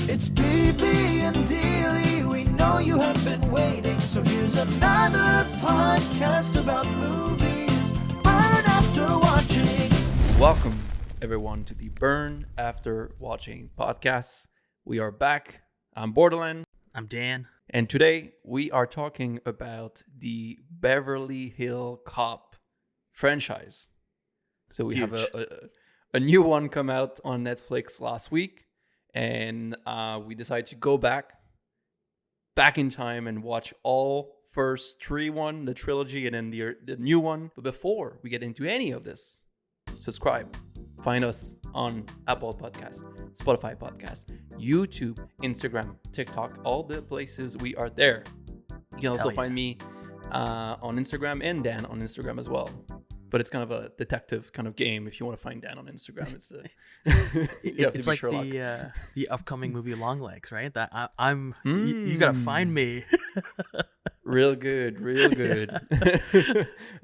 It's BB and Dealey, we know you have been waiting, so here's another podcast about movies. Burn after watching. Welcome, everyone, to the Burn After Watching podcast. We are back. I'm Borderland. I'm Dan. And today we are talking about the Beverly Hills Cop franchise. So we have a new one come out on Netflix last week. And we decided to go back in time and watch all first the trilogy, and then the new one. But before we get into any of this, subscribe. Find us on Apple Podcasts, Spotify Podcasts, YouTube, Instagram, TikTok, all the places we are there. You can also find me on Instagram and Dan on Instagram as well. But it's kind of a detective kind of game. If you want to find Dan on Instagram, it's it's like Sherlock. the upcoming movie Longlegs, right? That you gotta find me. Real good.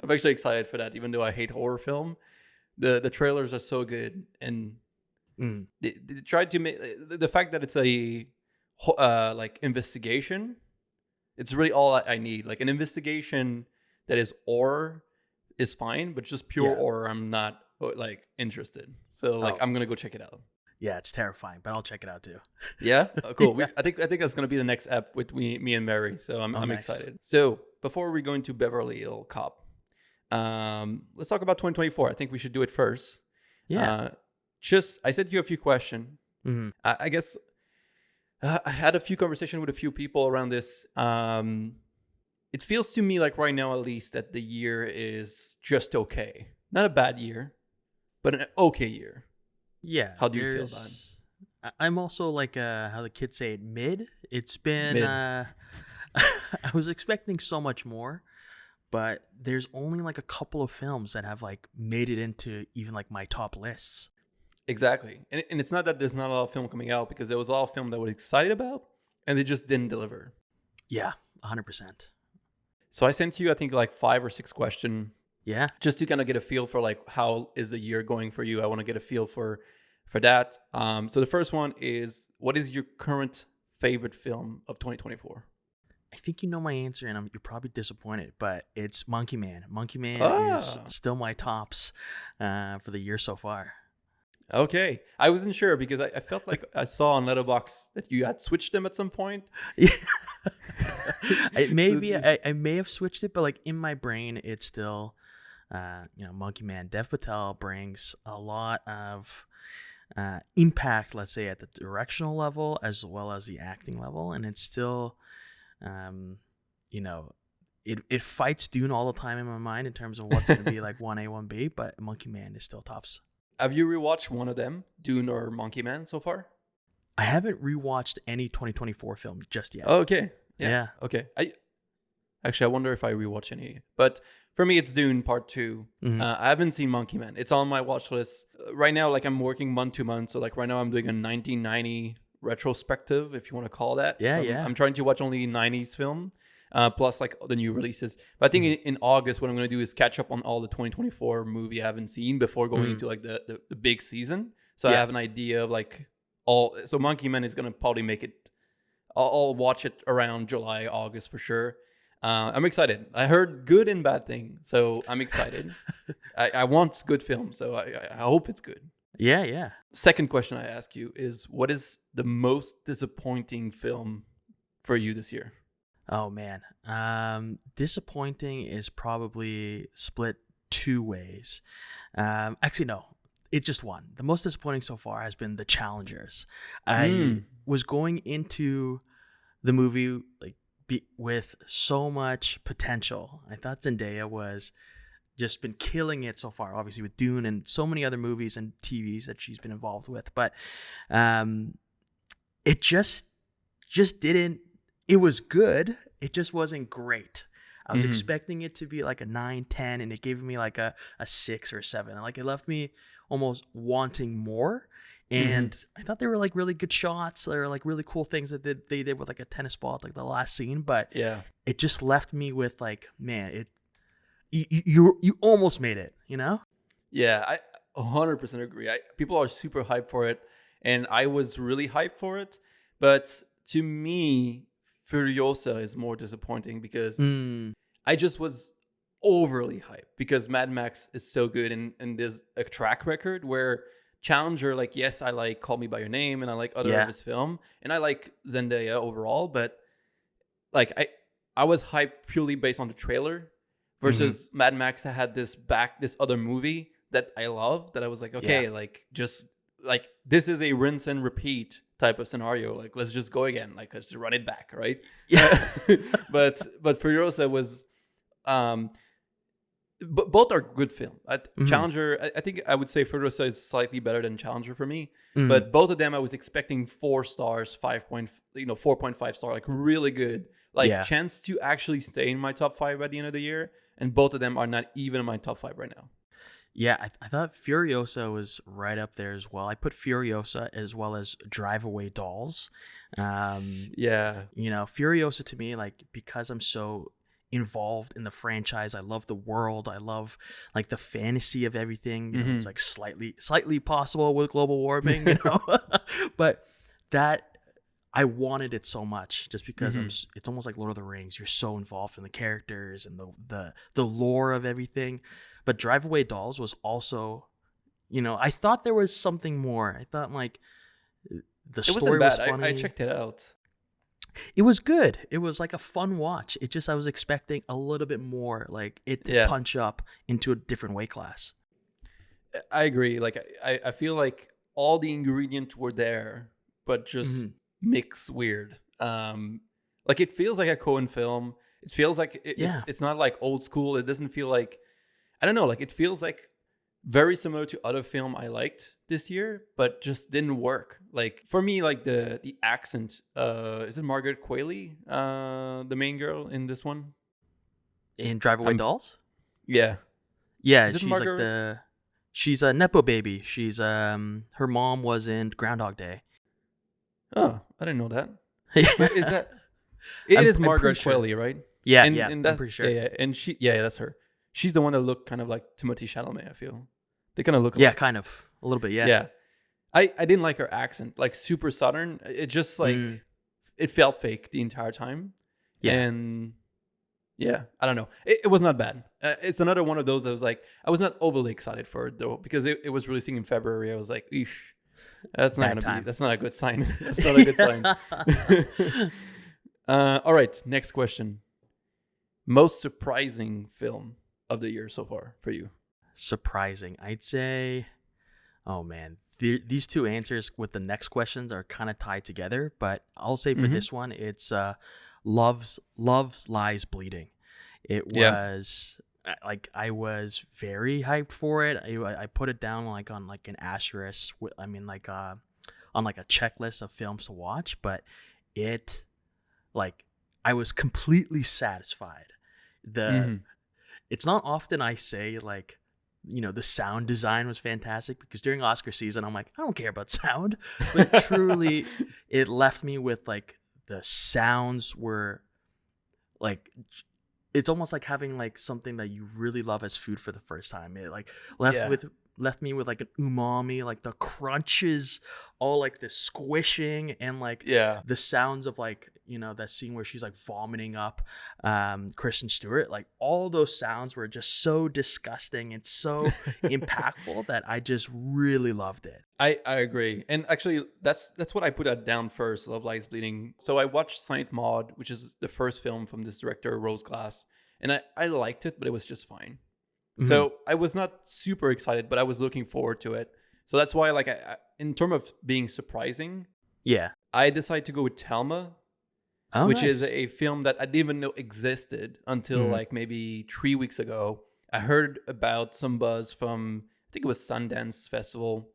I'm actually excited for that, even though I hate horror film. The trailers are so good, and they tried to make the fact that it's a like investigation. It's really all I need. Like an investigation that is horror is fine, but just pure horror, I'm not like interested. So I'm gonna go check it out. Yeah, it's terrifying, but I'll check it out too. Yeah, cool. Yeah. I think that's gonna be the next app with me and Mary. So I'm nice. excited. So before we go into Beverly Hills Cop, let's talk about 2024. I think we should do it first. Yeah. I sent you a few questions. Mm-hmm. I guess I had a few conversations with a few people around this. It feels to me like right now, at least, that the year is just okay. Not a bad year, but an okay year. Yeah. How do you feel about it? I'm also like how the kids say it, mid. It's been Mid. I was expecting so much more, but there's only like a couple of films that have like made it into even like my top lists. Exactly. And it's not that there's not a lot of film coming out, because there was a lot of film that I was excited about and they just didn't deliver. Yeah, 100%. So I sent you, I think, like 5 or 6 questions. Yeah. Just to kind of get a feel for like how is the year going for you. I want to get a feel for that. So the first one is, what is your current favorite film of 2024? I think you know my answer, and you're probably disappointed, but it's Monkey Man. Monkey Man is still my tops for the year so far. Okay. I wasn't sure because I felt like I saw on Letterboxd that you had switched them at some point. Yeah. I may have switched it, but like in my brain, it's still, Monkey Man. Dev Patel brings a lot of impact, let's say, at the directional level as well as the acting level, and it's still, it fights Dune all the time in my mind in terms of what's going to be like 1A, 1B, but Monkey Man is still tops. Have you rewatched one of them, Dune or Monkey Man, so far? I haven't rewatched any 2024 films just yet. Oh, okay. Yeah. Okay. I wonder if I rewatch any. But for me, it's Dune Part 2. Mm-hmm. I haven't seen Monkey Man. It's on my watch list. Right now, like I'm working month to month. So like right now I'm doing a 1990 retrospective, if you want to call that. Yeah, so I'm trying to watch only 90s film, plus like the new releases. But I think in August, what I'm going to do is catch up on all the 2024 movie I haven't seen before going into like the big season. So I have an idea of like so Monkey Man is going to probably make it. I'll watch it around July, August for sure. I'm excited. I heard good and bad things, so I'm excited. I want good film, so I hope it's good. Yeah. Second question I ask you is, what is the most disappointing film for you this year? Oh, man. Disappointing is probably split 2 ways. Actually, no. It's just one. The most disappointing so far has been The Challengers. I was going into the movie with so much potential. I thought Zendaya was just been killing it so far, obviously with Dune and so many other movies and TVs that she's been involved with. But it just didn't. It was good. It just wasn't great. I was expecting it to be like a 9, 10, and it gave me like a 6 or 7. Like it left me almost wanting more. And I thought they were like really good shots. They were like really cool things that they did with like a tennis ball at like the last scene. But it just left me with like, man, you almost made it, you know? Yeah, I 100% agree. People are super hyped for it, and I was really hyped for it. But to me, Furiosa is more disappointing because I just was overly hyped because Mad Max is so good, and there's a track record where Challenger, like, yes, I like Call Me by Your Name and I like other of his film, and I like Zendaya overall, but like I was hyped purely based on the trailer versus Mad Max. I had this other movie that I love that I was like, okay, like just like this is a rinse and repeat type of scenario. Like, let's just go again. Like, let's just run it back, right? Yeah. but Furiosa was both are good film. Challenger, I think I would say Furiosa is slightly better than Challenger for me. But both of them I was expecting 4 stars, 4.5 star, like really good. Like chance to actually stay in my top 5 by the end of the year. And both of them are not even in my top 5 right now. Yeah, I thought Furiosa was right up there as well. I put Furiosa as well as Drive Away Dolls. Furiosa to me, like, because I'm so involved in the franchise, I love the world, I love like the fantasy of everything. It's like slightly possible with global warming, but that I wanted it so much just because it's almost like Lord of the Rings. You're so involved in the characters and the lore of everything. But Drive Away Dolls was also, I thought there was something more. I thought like the story was funny. I checked it out. It was good. It was like a fun watch. It just, I was expecting a little bit more, like it to punch up into a different weight class. I agree. Like I feel like all the ingredients were there, but just mix weird. Like it feels like a Coen film. It feels like it's not like old school. It doesn't feel like, I don't know, like it feels like very similar to other film I liked this year, but just didn't work. Like for me, like the accent, is it Margaret Qualley, the main girl in this one? In Drive Away Dolls? Yeah. Yeah, she's a Nepo baby. She's her mom was in Groundhog Day. Oh, I didn't know that. Is that it is Margaret Qualley, right? Yeah, and I'm pretty sure. Yeah, and that's her. She's the one that looked kind of like Timothée Chalamet, I feel. They kind of look alike. Kind of. A little bit, yeah. Yeah. I didn't like her accent. Like super Southern. It just like, it felt fake the entire time. Yeah. And yeah, I don't know. It was not bad. It's another one of those that was like, I was not overly excited for it though, because it was releasing in February. I was like, eesh, that's not a good sign. That's not a good sign. All right, next question. Most surprising film of the year so far for you? Surprising, I'd say, oh man, these two answers with the next questions are kind of tied together, but I'll say for this one, it's Love's Lies Bleeding. It was like, I was very hyped for it. I put it down like on like an asterisk. I mean, like on like a checklist of films to watch, but it, like, I was completely satisfied. It's not often I say like, the sound design was fantastic, because during Oscar season, I'm like, I don't care about sound, but truly it left me with like, the sounds were like, it's almost like having like something that you really love as food for the first time. It like left me with like an umami, like the crunches, all like the squishing, and like the sounds of like, that scene where she's like vomiting up Kristen Stewart. Like all those sounds were just so disgusting and so impactful that I just really loved it. I agree. And actually that's what I put down first, Love Lies Bleeding. So I watched Saint Maud, which is the first film from this director, Rose Glass, and I liked it, but it was just fine. So I was not super excited, but I was looking forward to it. So that's why, like, I in terms of being surprising, I decided to go with Thelma, which is a film that I didn't even know existed until like maybe 3 weeks ago. I heard about some buzz from, I think it was Sundance Festival,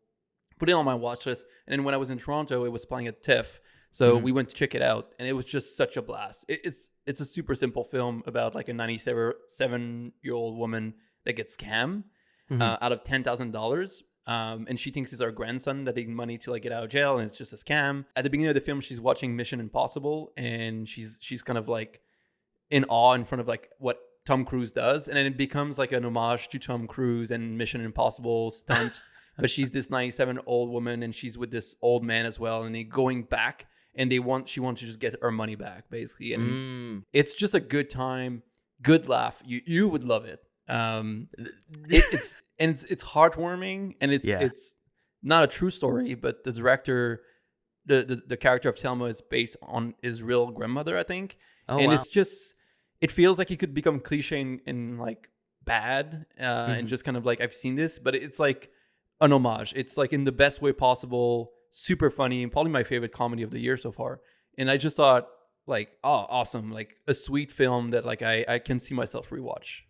put it on my watch list, and then when I was in Toronto, it was playing at TIFF. So we went to check it out, and it was just such a blast. It's a super simple film about like a 97-year-old woman that gets scammed out of $10,000. And she thinks it's her grandson that needs money to like get out of jail, and it's just a scam. At the beginning of the film, she's watching Mission Impossible, and she's kind of like in awe in front of like what Tom Cruise does, and then it becomes like an homage to Tom Cruise and Mission Impossible stunt. But she's this 97-old woman, and she's with this old man as well, and they're going back and she wants to just get her money back, basically. And it's just a good time, good laugh. You would love it. It's heartwarming, and it's not a true story, but the director, the character of Thelma is based on his real grandmother, I think. And it's just, it feels like it could become cliche and like bad, and just kind of like, I've seen this, but it's like an homage. It's like in the best way possible, super funny, and probably my favorite comedy of the year so far. And I just thought, like, oh, awesome, like a sweet film that like I can see myself rewatch.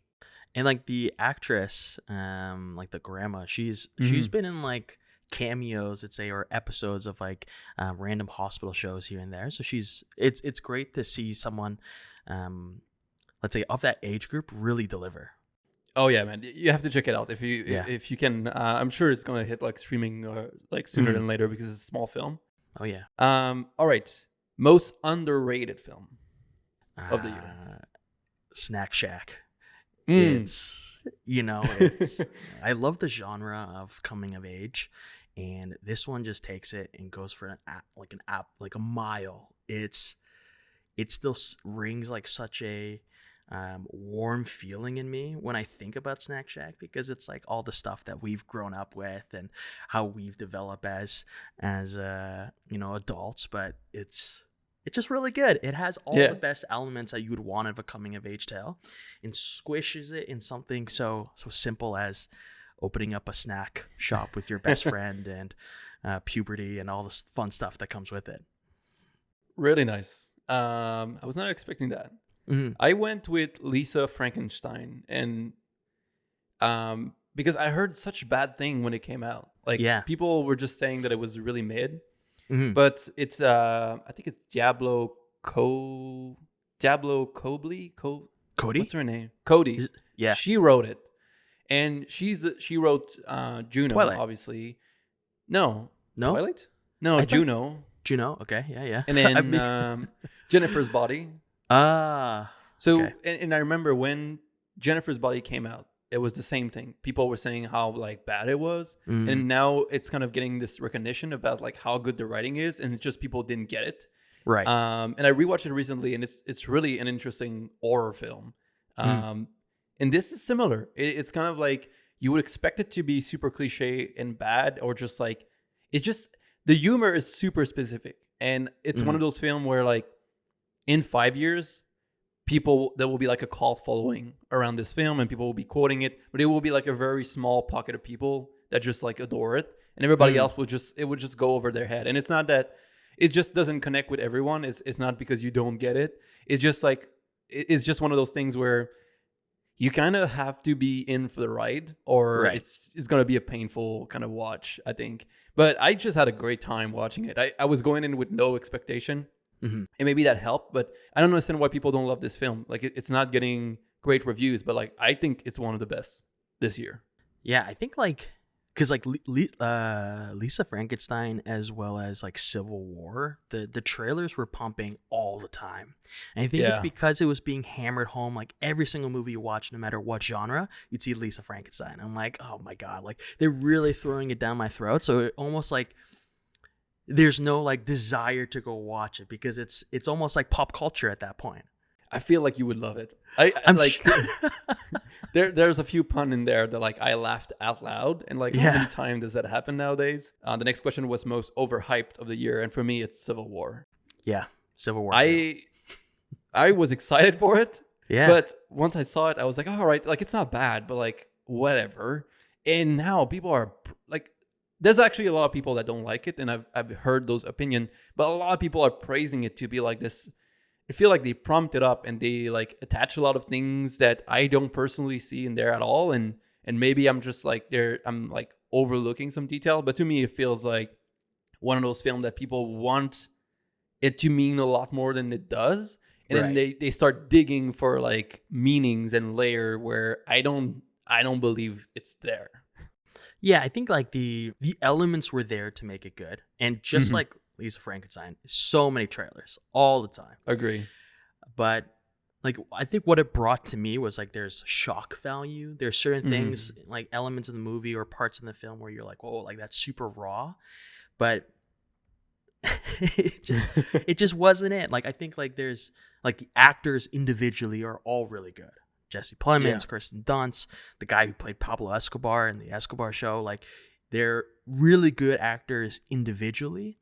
And like the actress, like the grandma, she's been in like cameos, let's say, or episodes of like random hospital shows here and there. So it's great to see someone, let's say, of that age group really deliver. Oh yeah, man, you have to check it out if you can. I'm sure it's gonna hit like streaming like sooner than later because it's a small film. Oh yeah. All right, most underrated film of the year. Snack Shack. It's it's I love the genre of coming of age, and this one just takes it and goes for like a mile. It still rings like such a warm feeling in me when I think about Snack Shack, because it's like all the stuff that we've grown up with and how we've developed as adults, but it's just really good. It has all the best elements that you would want of a coming of age tale, and squishes it in something so simple as opening up a snack shop with your best friend and puberty and all this fun stuff that comes with it. Really nice. I was not expecting that. I went with Lisa Frankenstein, and because I heard such bad thing when it came out. Like, people were just saying that it was really mid. But it's I think it's Diablo Cobley. Cody? What's her name? Cody. Yeah. She wrote it. And she wrote Juno, Twilight. Obviously. No. No? Twilight? No, Juno. Juno, okay, yeah. And then Jennifer's Body. So okay. And I remember when Jennifer's Body came out, it was the same thing. People were saying how like bad it was, and now it's kind of getting this recognition about like how good the writing is, and it's just people didn't get it. Right. And I rewatched it recently, and it's really an interesting horror film. And this is similar. It's kind of like you would expect it to be super cliche and bad, or just like it's just the humor is super specific, and it's one of those films where like in 5 years, there will be like a cult following around this film, and people will be quoting it, but it will be like a very small pocket of people that just like adore it, and everybody else would just go over their head. And it's not that it just doesn't connect with everyone. It's not because you don't get it. It's just like it's just one of those things where you kind of have to be in for the ride, or it's going to be a painful kind of watch, I think. But I just had a great time watching it. I was going in with no expectation. And maybe that helped, but I don't understand why people don't love this film. Like it's not getting great reviews, but like I think it's one of the best this year. Yeah, I think like because like Lisa Frankenstein as well as like Civil War, the trailers were pumping all the time, and I think it's because it was being hammered home. Like every single movie you watch, no matter what genre, you'd see Lisa Frankenstein. I'm like, oh my god, like they're really throwing it down my throat. So it almost like there's no like desire to go watch it, because it's almost like pop culture at that point. I feel like you would love it. I'm like there's a few pun in there that like I laughed out loud, and like how many times does that happen nowadays? The next question was most overhyped of the year, and for me it's Civil War. Yeah, Civil War. I was excited for it. Yeah. But once I saw it, I was like, all right, like it's not bad, but like whatever. And now people are like, there's actually a lot of people that don't like it, and I've heard those opinions, but a lot of people are praising it to be like this. I feel like they prompt it up, and they like attach a lot of things that I don't personally see in there at all, and maybe I'm just like I'm like overlooking some detail, but to me it feels like one of those films that people want it to mean a lot more than it does, and then they start digging for like meanings and layer where I don't believe it's there. Yeah, I think like the elements were there to make it good. And just like Lisa Frankenstein, so many trailers all the time. Agree. But like I think what it brought to me was like there's shock value. There's certain things, like elements of the movie or parts in the film where you're like, whoa, like that's super raw. But it just wasn't it. Like I think like there's like the actors individually are all really good. Jesse Plemons, Kirsten Dunst, the guy who played Pablo Escobar in the Escobar show, like they're really good actors individually,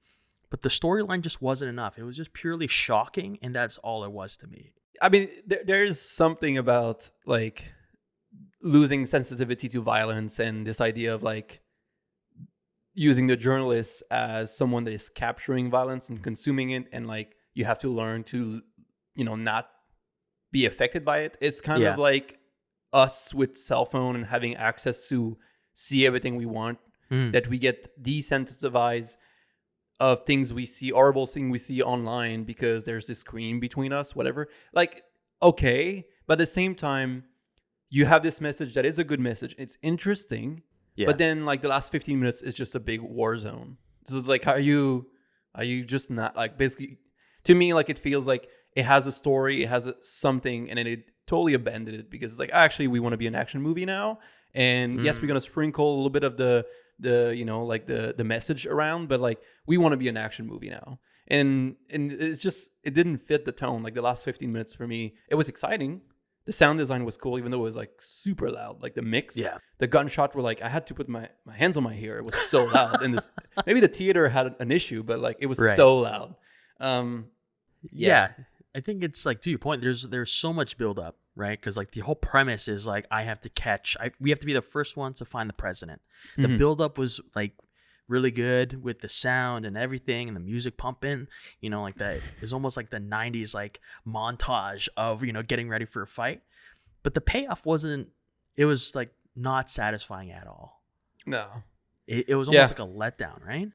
but the storyline just wasn't enough. It was just purely shocking, and that's all it was to me. I mean, there's something about like losing sensitivity to violence and this idea of like using the journalist as someone that is capturing violence and consuming it, and like you have to learn to, not be affected by it. It's kind of like us with cell phone and having access to see everything we want, that we get desensitized of things we see, horrible things we see online because there's this screen between us, whatever. Like, okay, but at the same time, you have this message that is a good message. It's interesting, but then like the last 15 minutes is just a big war zone. So it's like, are you just not like, basically, to me, like it feels like it has a story, it has something, and then it totally abandoned it because it's like, actually, we want to be an action movie now. And yes, we're going to sprinkle a little bit of the the message around, but like we want to be an action movie now. And it's just, it didn't fit the tone. Like the last 15 minutes for me, it was exciting. The sound design was cool, even though it was like super loud. Like the mix, the gunshot were like, I had to put my hands on my ear. It was so loud. And this, maybe the theater had an issue, but like it was so loud. I think it's like, to your point, there's so much buildup, right? Because like the whole premise is like we have to be the first ones to find the president. The buildup was like really good with the sound and everything and the music pumping, like that. It's almost like the 90s like montage of, getting ready for a fight. But the payoff it was like not satisfying at all. No. It was almost like a letdown, right?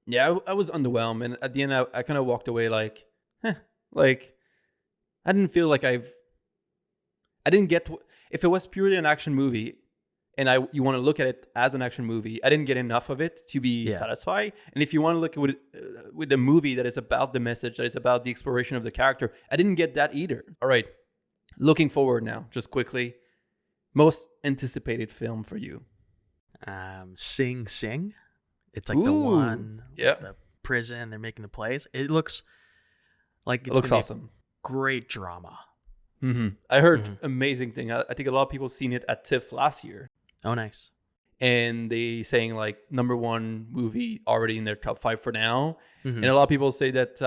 Yeah, I was underwhelmed. And at the end, I kind of walked away like, like, I didn't feel like I didn't get, if it was purely an action movie and you want to look at it as an action movie, I didn't get enough of it to be satisfied. And if you want to look at it with a movie that is about the message, that is about the exploration of the character, I didn't get that either. All right, looking forward now, just quickly, most anticipated film for you? Sing Sing. It's like the one, the prison, they're making the plays. It looks like it looks awesome. Great drama. I heard amazing thing. I think a lot of people seen it at TIFF last year. Oh, nice. And they saying like #1 movie already in their top 5 for now. And a lot of people say that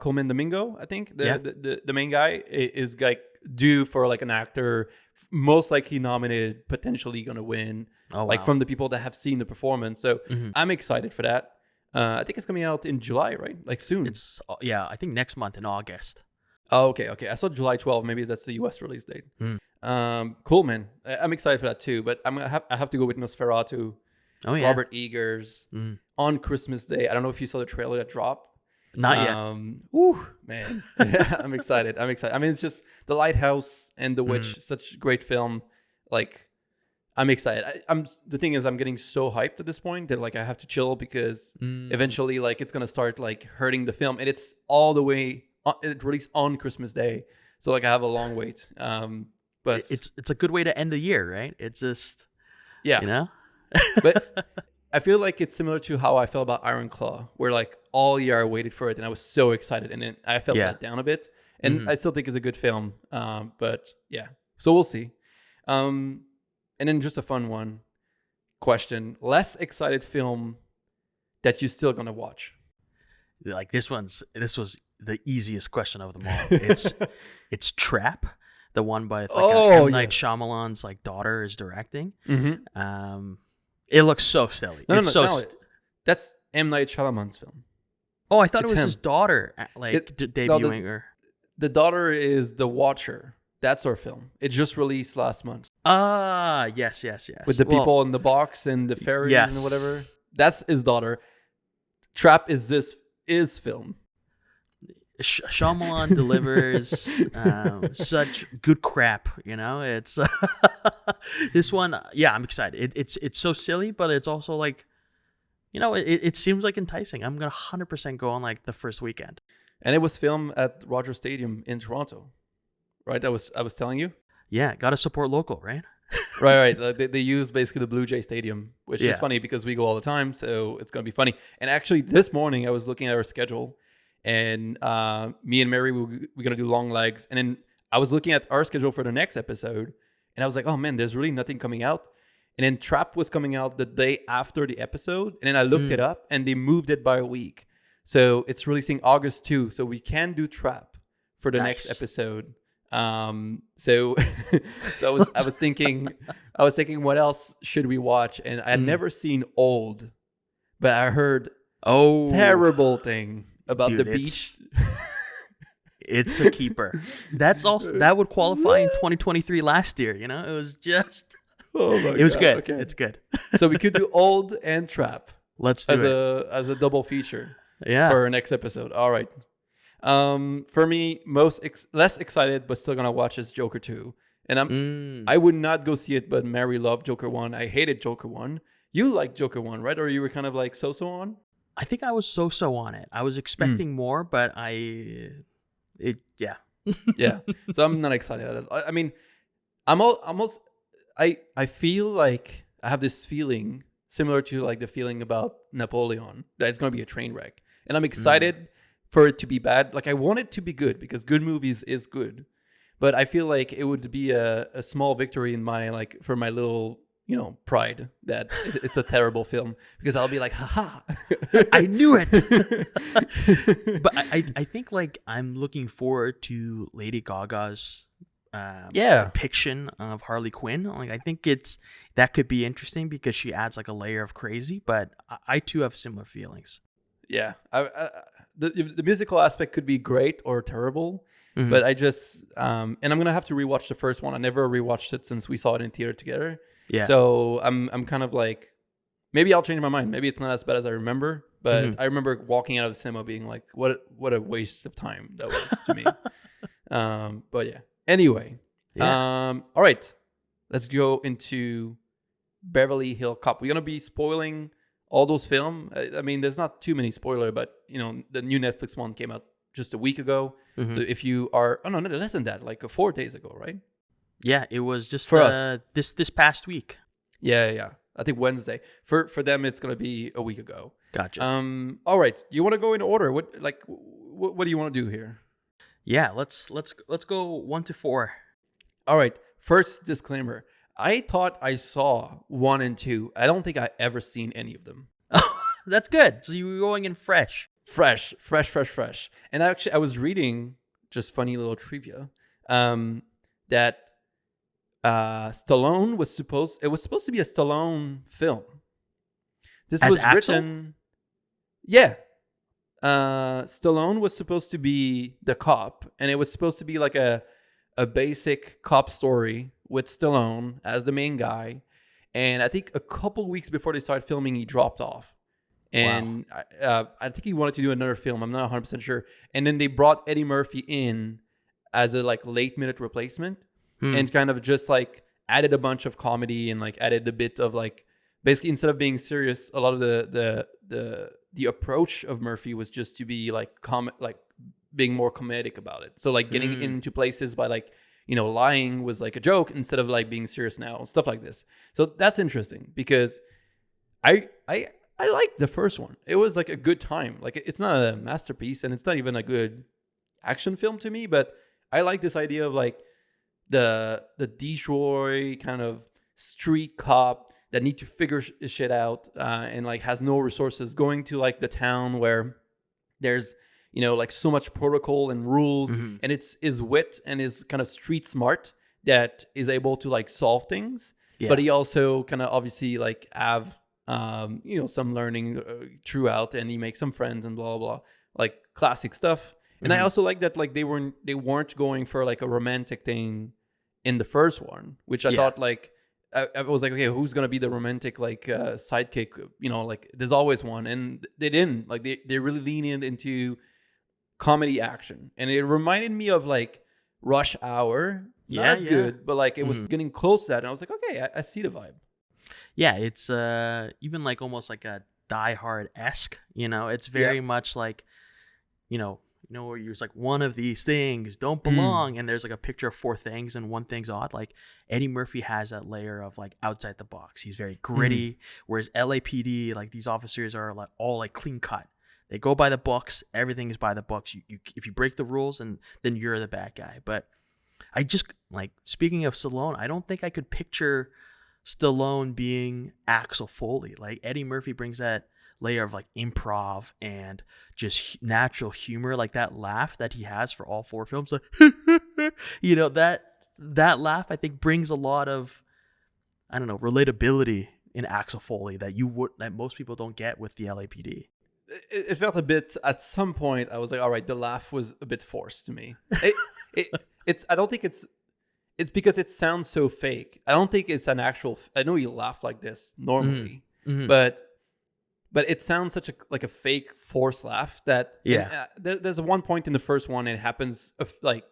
Coleman Domingo, I think the main guy, is like due for like an actor, most likely nominated, potentially gonna win. Oh, like from the people that have seen the performance. So I'm excited for that. I think it's coming out in July, right? Like soon. I think next month in August. Oh, okay. I saw July 12th. Maybe that's the US release date. Cool, man. I'm excited for that too. But I have to go with Nosferatu. Oh yeah. Robert Eggers on Christmas Day. I don't know if you saw the trailer that dropped. Not yet. Woo, man. I'm excited. I mean, it's just The Lighthouse and The Witch. Such a great film. Like, I'm excited. The thing is, I'm getting so hyped at this point that like I have to chill because eventually like it's gonna start like hurting the film, and it's all the way. It released on Christmas Day, so like I have a long wait. But it's a good way to end the year, right? It's just But I feel like it's similar to how I felt about Iron Claw, where like all year I waited for it and I was so excited, and then I felt let down a bit. And I still think it's a good film. But yeah, so we'll see. And then just a fun question: less excited film that you're still gonna watch? Like this was the easiest question of them all. It's Trap, the one by M. Night Shyamalan's like daughter is directing. It looks so silly. No, that's M. Night Shyamalan's film. Oh, I thought it was his daughter debuting her. The daughter is The Watcher. That's our film. It just released last month. Yes. With the people in the box and the fairies and whatever. That's his daughter. Trap is film. Shyamalan delivers such good crap, It's this one. Yeah, I'm excited. It's so silly, but it's also like, it seems like enticing. I'm gonna 100% go on like the first weekend. And it was filmed at Rogers Stadium in Toronto, right? I was telling you. Yeah, gotta support local, right? Right. Like they use basically the Blue Jay Stadium, which Yeah. is funny because we go all the time, so it's gonna be funny. And actually, this morning I was looking at our schedule, and me and Mary we're gonna do long legs, and then I was looking at our schedule for the next episode, and I was like, oh man, there's really nothing coming out. And then Trap was coming out the day after the episode, and then I looked it up, and they moved it by a week, so it's releasing August 2, so we can do Trap for the next episode. So I was thinking what else should we watch, and I had never seen Old, but I heard terrible thing about Dude, the beach. It's a keeper. That would qualify in 2023 last year. You know, it was just. Oh my it was God. good. Okay. It's good. So we could do Old and Trap. Let's do it as a double feature. Yeah. For our next episode. All right. For me, less excited, but still gonna watch is Joker 2. And I would not go see it, but Mary loved Joker 1. I hated Joker 1. You liked Joker 1, right? Or you were kind of like so on? I think I was so on it. I was expecting more, but yeah. Yeah. So I'm not excited. I mean, I feel like I have this feeling similar to like the feeling about Napoleon, that it's gonna be a train wreck, and I'm excited for it to be bad. Like I want it to be good because good movies is good, but I feel like it would be a small victory in my for my little pride that it's a terrible film, because I'll be like, haha, I knew it. But I think like I'm looking forward to Lady Gaga's depiction of Harley Quinn. Like I think that could be interesting because she adds like a layer of crazy, but I too have similar feelings. Yeah, the musical aspect could be great or terrible, but I just and I'm gonna have to rewatch the first one. I never rewatched it since we saw it in theater together. Yeah. So I'm kind of like, maybe I'll change my mind. Maybe it's not as bad as I remember, but I remember walking out of the cinema being like, what a waste of time that was to me. But yeah. Anyway, all right, let's go into Beverly Hills Cop. We're gonna be spoiling all those films. I mean, there's not too many spoilers, but the new Netflix one came out just a week ago. So if you are, no, less than that, like 4 days ago, right? Yeah, it was just for us this past week. Yeah. I think Wednesday. For them, it's gonna be a week ago. Gotcha. All right. You want to go in order? What do you want to do here? Yeah, let's go 1 to 4. All right. First disclaimer. I thought I saw 1 and 2. I don't think I ever seen any of them. That's good. So you were going in fresh. Fresh. And actually, I was reading just funny little trivia that Stallone was supposed to be a Stallone film. This As was Axel? written. Yeah. Stallone was supposed to be the cop, and it was supposed to be like a basic cop story with Stallone as the main guy. And I think a couple weeks before they started filming, he dropped off. And I think he wanted to do another film. I'm not 100% sure. And then they brought Eddie Murphy in as a late minute replacement, and kind of just added a bunch of comedy and added a bit of basically, instead of being serious, a lot of the approach of Murphy was just to be being more comedic about it. So getting into places by lying was a joke instead of being serious now, stuff like this. So that's interesting because I liked the first one. It was a good time. It's not a masterpiece and it's not even a good action film to me, but I like this idea of the Detroit kind of street cop that need to figure shit out and has no resources, going to the town where there's so much protocol and rules, and it's his wit and his kind of street smart that is able to solve things. But he also kind of obviously have some learning throughout, and he makes some friends and blah blah blah, classic stuff. And I also like that they weren't going for a romantic thing in the first one, which I thought I was okay, who's gonna be the romantic sidekick? There's always one, and they didn't. They really leaned into comedy action, and it reminded me of Rush Hour. Not as good, but it was getting close to that, and I was like, okay, I see the vibe. Yeah, it's even almost a Die Hard-esque. It's very much where you're like, one of these things don't belong, and there's like a picture of 4 things and one thing's odd. Like Eddie Murphy has that layer of like outside the box. He's very gritty, whereas LAPD, like these officers are like all like clean cut. They go by the books. Everything is by the books. You if you break the rules, and then you're the bad guy. But I just like, speaking of Stallone, I don't think I could picture Stallone being Axel Foley. Like Eddie Murphy brings that layer of like improv and just natural humor, like that laugh that he has for all 4 films. Like, that laugh I think brings a lot of, I don't know, relatability in Axel Foley that most people don't get with the LAPD. It felt a bit, at some point I was like, all right, the laugh was a bit forced to me. I don't think it's because it sounds so fake. I don't think it's an actual, I know you laugh like this normally, but it sounds such a fake forced laugh that there's one point in the first one, and it happens like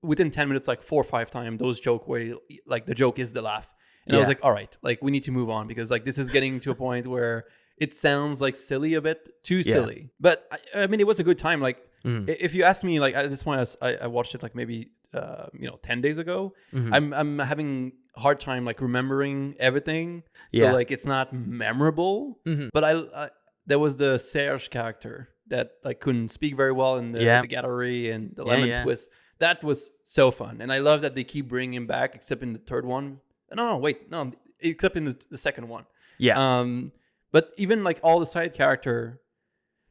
within 10 minutes, like 4 or 5 times, those joke where like the joke is the laugh. And I was like, all right, like we need to move on, because like this is getting to a point where it sounds like silly, a bit too silly. But I mean, it was a good time. Like if you ask me, like at this point, I watched it like maybe 10 days ago. I'm having a hard time like remembering everything. So like it's not memorable. But I there was the Serge character that like couldn't speak very well in the gallery, and the lemon twist. That was so fun, and I love that they keep bringing him back, except in the third one. No, except in the second one. But even like all the side character,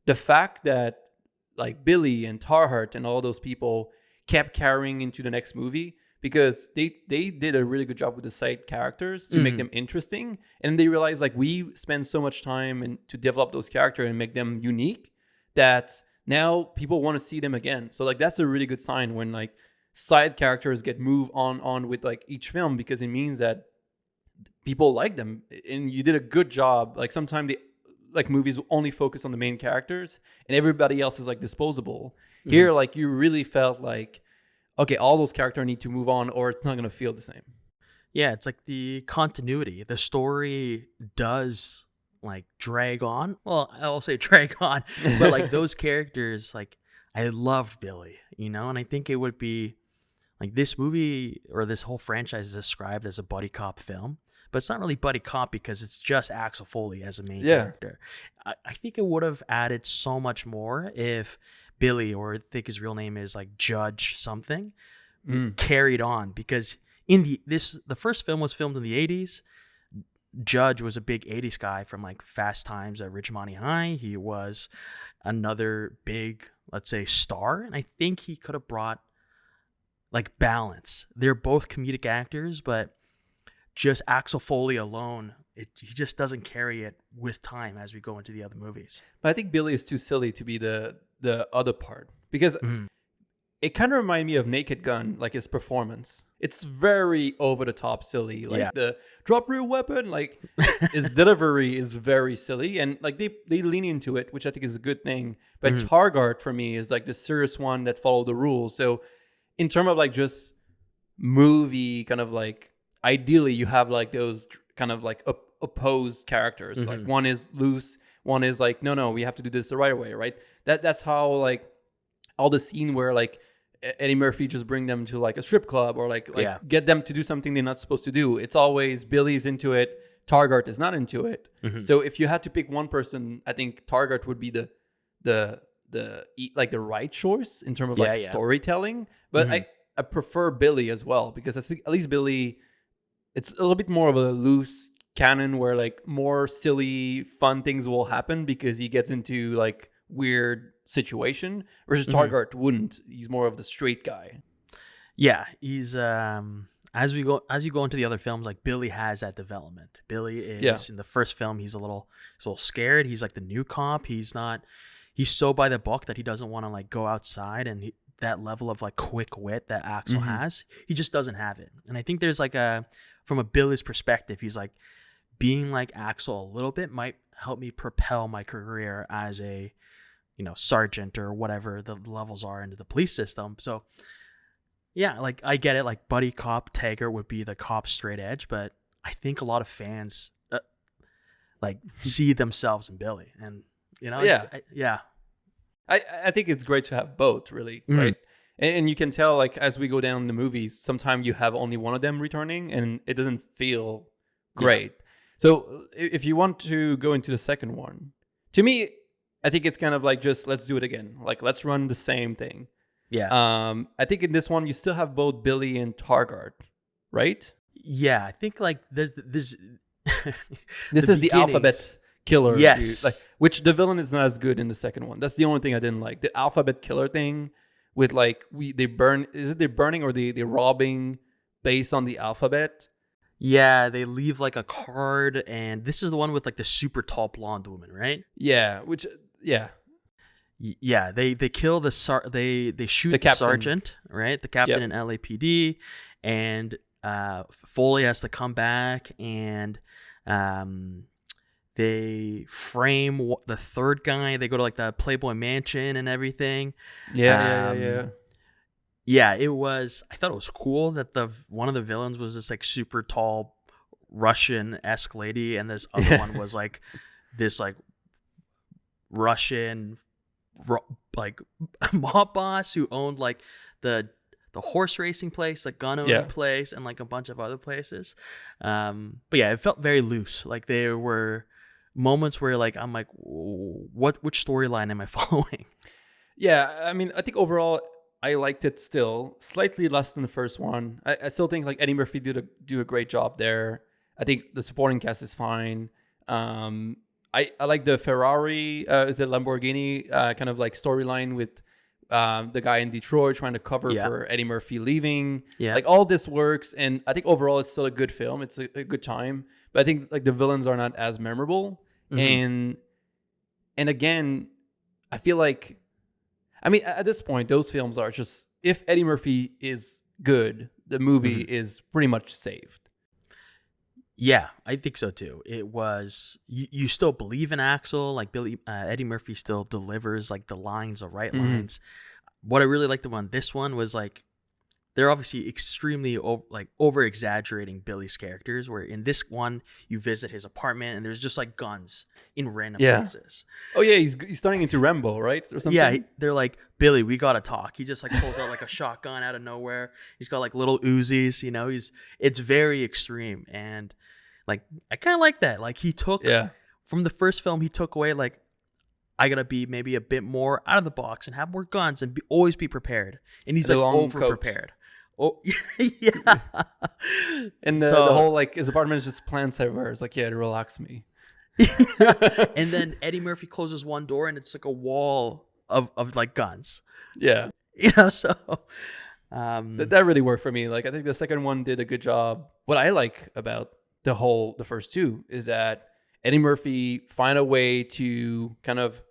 the fact that like Billy and Tarhart and all those people kept carrying into the next movie, because they did a really good job with the side characters to make them interesting, and they realized like we spend so much time to develop those characters and make them unique, that now people want to see them again. So like that's a really good sign when like side characters get moved on with like each film, because it means that people like them, and you did a good job. Like sometimes like movies only focus on the main characters and everybody else is like disposable. Here, like you really felt like, okay, all those characters need to move on, or it's not going to feel the same. Yeah, it's like the continuity. The story does like drag on. Well, I'll say drag on, but like those characters, like I loved Billy, and I think it would be like this movie or this whole franchise is described as a buddy cop film, but it's not really buddy cop because it's just Axel Foley as a main character. I think it would have added so much more if Billy, or I think his real name is like Judge something, carried on, because the first film was filmed in the 80s. Judge was a big 80s guy from like Fast Times at Ridgemont High. He was another big, let's say, star, and I think he could have brought like balance. They're both comedic actors, but just Axel Foley alone, he just doesn't carry it with time as we go into the other movies. But I think Billy is too silly to be the other part, because it kind of reminded me of Naked Gun, like his performance. It's very over the top silly, like the drop real weapon, like his delivery is very silly, and like they lean into it, which I think is a good thing. But Targart for me is like the serious one that follow the rules. So in terms of like just movie kind of like, ideally you have like those kind of like opposed characters. Like one is loose, one is like, no, we have to do this the right way, right? That's how like all the scene where like Eddie Murphy just bring them to like a strip club, or like get them to do something they're not supposed to do. It's always Billy's into it, Targart is not into it. So if you had to pick one person, I think Targart would be the right choice in terms of like storytelling. But I prefer Billy as well, because I think at least Billy, it's a little bit more of a loose canon where like more silly, fun things will happen because he gets into like weird situation, versus Targart wouldn't. He's more of the straight guy. Yeah, he's as you go into the other films, like Billy has that development. Billy is in the first film, he's a little scared. He's like the new cop. He's so by the book that he doesn't want to like go outside, and that level of like quick wit that Axel has, he just doesn't have it. And I think there's like from a Billy's perspective, he's like, being like Axel a little bit might help me propel my career as a sergeant or whatever the levels are into the police system. So yeah, like I get it, like buddy cop Taggart would be the cop straight edge, but I think a lot of fans like see themselves in Billy, and I think it's great to have both, really, right? And you can tell, like, as we go down the movies, sometimes you have only one of them returning, and it doesn't feel great. So if you want to go into the second one, to me, I think it's kind of like just let's do it again. Like, let's run the same thing. Yeah. I think in this one, you still have both Billy and Targart, right? Yeah, I think like this This is the alphabet killer. Yes. Dude. Like, which the villain is not as good in the second one. That's the only thing I didn't like. The alphabet killer thing with like they burn. Is it they're burning or they're robbing based on the alphabet? Yeah, they leave like a card, and this is the one with like the super tall blonde woman, right? Yeah, Yeah, they kill they shoot The the captain. sergeant, right? The captain Yep. in LAPD, and Foley has to come back, and they frame the third guy. They go to like the Playboy Mansion and everything. Yeah. Yeah, it was. I thought it was cool that one of the villains was this like super tall Russian-esque lady, and this other one was like this like Russian like mob boss who owned like the horse racing place, the gun owning place, and like a bunch of other places. But yeah, it felt very loose. Like there were moments where like I'm like, which storyline am I following? Yeah, I mean, I think overall I liked it still slightly less than the first one. I still think like Eddie Murphy do a great job there. I think the supporting cast is fine. I like the Ferrari, is it Lamborghini kind of like storyline with the guy in Detroit trying to cover for Eddie Murphy leaving. Yeah. Like all this works, and I think overall it's still a good film. It's a good time, but I think like the villains are not as memorable. And again, I feel like, I mean, at this point, those films are just, if Eddie Murphy is good, the movie is pretty much saved. Yeah, I think so too. It was you still believe in Axel, like Eddie Murphy still delivers like the lines, the right lines. What I really liked about this one was like they're obviously extremely over exaggerating Billy's characters. Where in this one you visit his apartment and there's just like guns in random places. Oh yeah, he's turning into Rambo, right, or something. Yeah, they're like, Billy, we gotta talk. He just like pulls out like a shotgun out of nowhere. He's got like little Uzis, you know. It's very extreme, and like I kind of like that. Like he took from the first film, he took away like I gotta be maybe a bit more out of the box and have more guns and always be prepared. And he's like over prepared. Oh yeah. And the whole like his apartment is just plants everywhere. It's like, yeah, to relax me. And then Eddie Murphy closes one door and it's like a wall of like guns. Yeah. You know, so that really worked for me. Like I think the second one did a good job. What I like about the first two is that Eddie Murphy find a way to kind of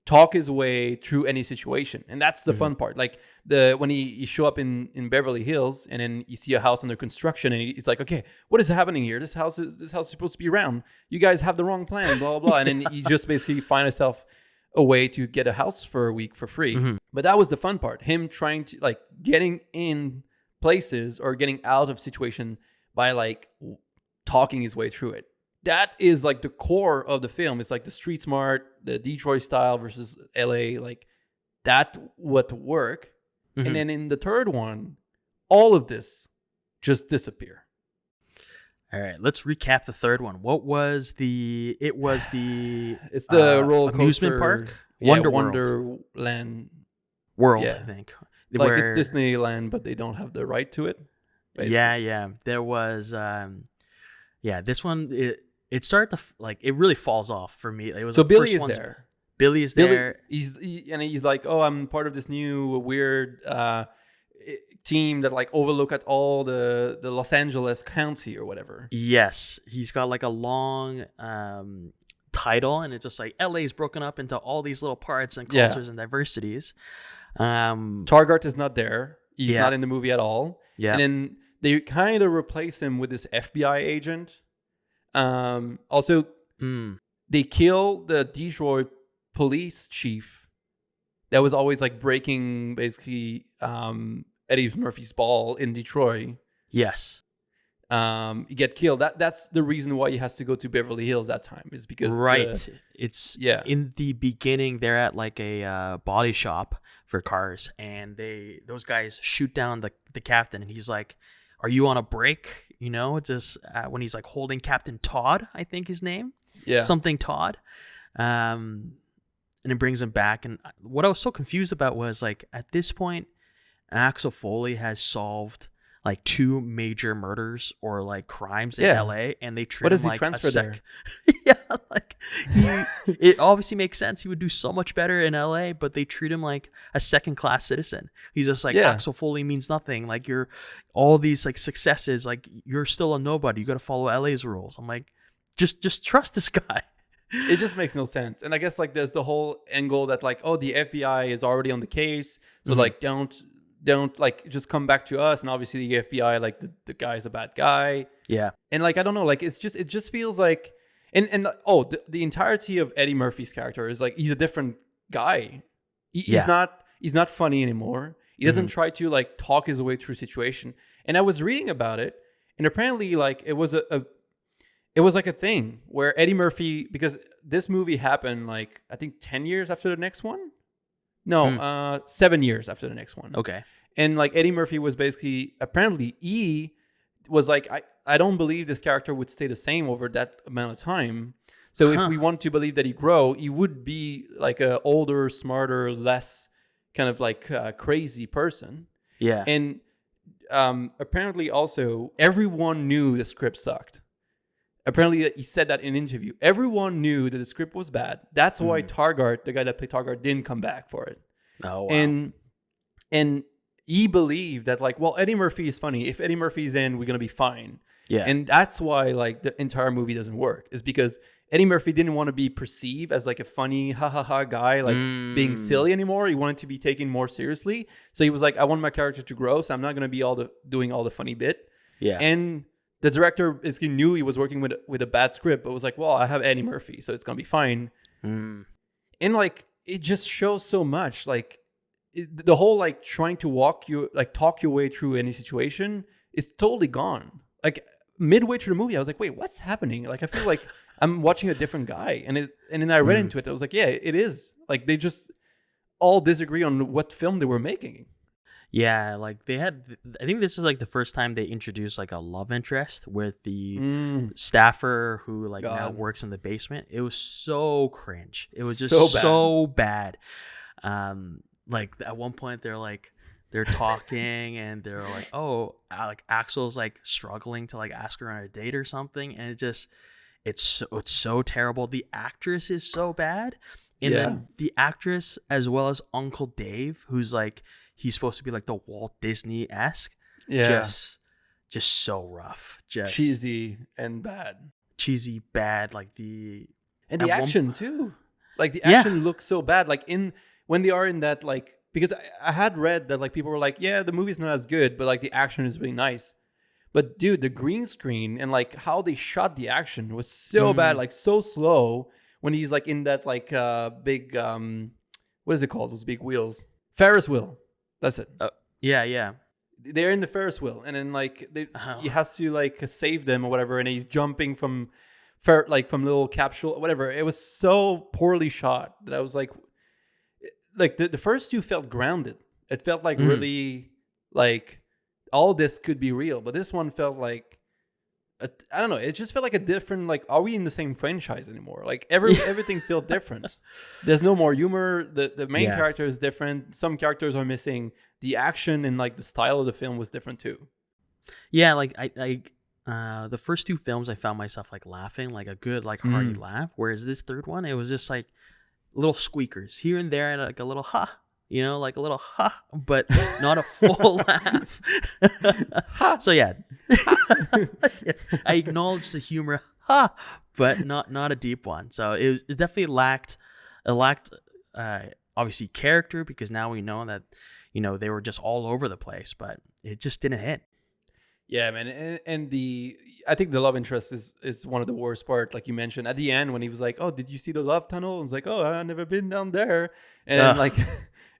talk his way through any situation, and that's the fun part. Like when he show up in Beverly Hills, and then you see a house under construction, and he's like, okay, what is happening here? This house is supposed to be round. You guys have the wrong plan, blah blah blah. And then he just basically find himself a way to get a house for a week for free. But that was the fun part, him trying to like getting in places or getting out of situation by like talking his way through it. That is like the core of the film. It's like the street smart, the Detroit style versus LA, like that would work. And then in the third one, all of this just disappear. All right, let's recap the third one. What was the? It was the. It's the roller coaster amusement park, Wonderland World, I think. Like it's Disneyland, but they don't have the right to it. Basically. Yeah. There was, this one. It started to like it really falls off for me. It was so Billy is there. Billy is there. He's like, oh, I'm part of this new weird team that like overlook at all the Los Angeles County or whatever. Yes, he's got like a long title, and it's just like LA's broken up into all these little parts and cultures and diversities. Targart is not there. He's not in the movie at all. Yeah, and then they kind of replace him with this FBI agent. Also, they kill the Detroit police chief that was always like breaking basically Eddie Murphy's ball in Detroit. Yes. get killed. That's the reason why he has to go to Beverly Hills that time, is because It's in the beginning they're at like a body shop for cars, and those guys shoot down the captain, and he's like, "Are you on a break?" You know, it's just when he's like holding Captain Todd, I think his name, something Todd, and it brings him back. And what I was so confused about was like at this point, Axel Foley has solved like 2 major murders or like crimes in LA, and they treat him like a sec. Like it obviously makes sense. He would do so much better in LA, but they treat him like a second-class citizen. He's just like, Axel Foley means nothing. Like you're all these like successes, like you're still a nobody. You got to follow LA's rules. I'm like, just trust this guy. It just makes no sense. And I guess like there's the whole angle that like, oh, the FBI is already on the case, so like don't like just come back to us. And obviously the FBI, like the guy's a bad guy. Yeah. And like I don't know, like it just feels like and the entirety of Eddie Murphy's character is like he's a different guy. He's not funny anymore. He doesn't try to like talk his way through a situation. And I was reading about it, and apparently like it was it was like a thing where Eddie Murphy, because this movie happened like I think 10 years after the next one. No, 7 years after the next one. Okay. And like Eddie Murphy was basically, apparently was like, I don't believe this character would stay the same over that amount of time. So if we want to believe that he would be like a older, smarter, less kind of like crazy person. Yeah. And apparently also everyone knew the script sucked. Apparently he said that in an interview. Everyone knew that the script was bad. That's why Targart, the guy that played Targart, didn't come back for it. Oh, wow. And he believed that like, well, Eddie Murphy is funny. If Eddie Murphy's in, we're going to be fine. Yeah. And that's why like the entire movie doesn't work, is because Eddie Murphy didn't want to be perceived as like a funny ha guy, like being silly anymore. He wanted to be taken more seriously. So he was like, I want my character to grow, so I'm not going to be doing all the funny bit. Yeah. And the director basically knew he was working with a bad script, but was like, well, I have Eddie Murphy, so it's going to be fine. And like, it just shows so much. Like the whole like trying to talk your way through any situation is totally gone. Like midway through the movie, I was like, wait, what's happening? Like, I feel like I'm watching a different guy. And then I read into it. I was like, yeah, it is. Like they just all disagree on what film they were making. Yeah, like I think this is like the first time they introduced like a love interest with the staffer who like now works in the basement. It was so cringe. It was just so bad. Like at one point they're talking and they're like, oh, like Axel's like struggling to like ask her on a date or something, and it's so terrible. The actress is so bad, and then the actress as well as Uncle Dave, who's like, he's supposed to be like the Walt Disney-esque. Yeah. Just so rough. Just cheesy and bad. Cheesy, bad. Like the action too. Like the action looks so bad. Like when they are in that, like, because I had read that like people were like, yeah, the movie's not as good, but like the action is really nice. But dude, the green screen and like how they shot the action was so bad, like so slow when he's like in that like big what is it called? Those big wheels. Ferris wheel. That's it. Yeah. They're in the Ferris wheel, and then like he has to like save them or whatever, and he's jumping from little capsule, whatever. It was so poorly shot that I was like the first two felt grounded. It felt like really like all this could be real, but this one felt like I don't know. It just felt like a different, like, are we in the same franchise anymore? Like everything felt different. There's no more humor. The main character is different. Some characters are missing. The action and like the style of the film was different too. Yeah, like I the first two films I found myself like laughing, like a good like hearty laugh. Whereas this third one, it was just like little squeakers here and there, and like a little ha. You know, like a little ha, but not a full laugh. So yeah, I acknowledge the humor, ha, but not a deep one. So it definitely lacked obviously character, because now we know that, you know, they were just all over the place, but it just didn't hit. Yeah, man, and I think the love interest is one of the worst part. Like you mentioned at the end when he was like, "Oh, did you see the love tunnel?" I was like, "Oh, I've never been down there," and like.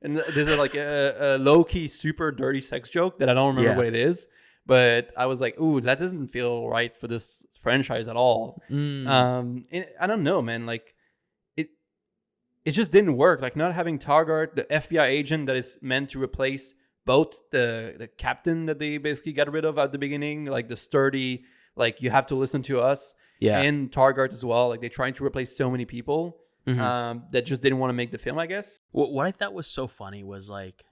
And this is like a low-key, super dirty sex joke that I don't remember what it is. but I was like, ooh, that doesn't feel right for this franchise at all. And I don't know, man. Like it just didn't work. Like not having Taggart, the FBI agent that is meant to replace both the captain that they basically got rid of at the beginning, like the sturdy, like you have to listen to us, and Taggart as well. Like they're trying to replace so many people that just didn't want to make the film, I guess. What I thought was so funny was like,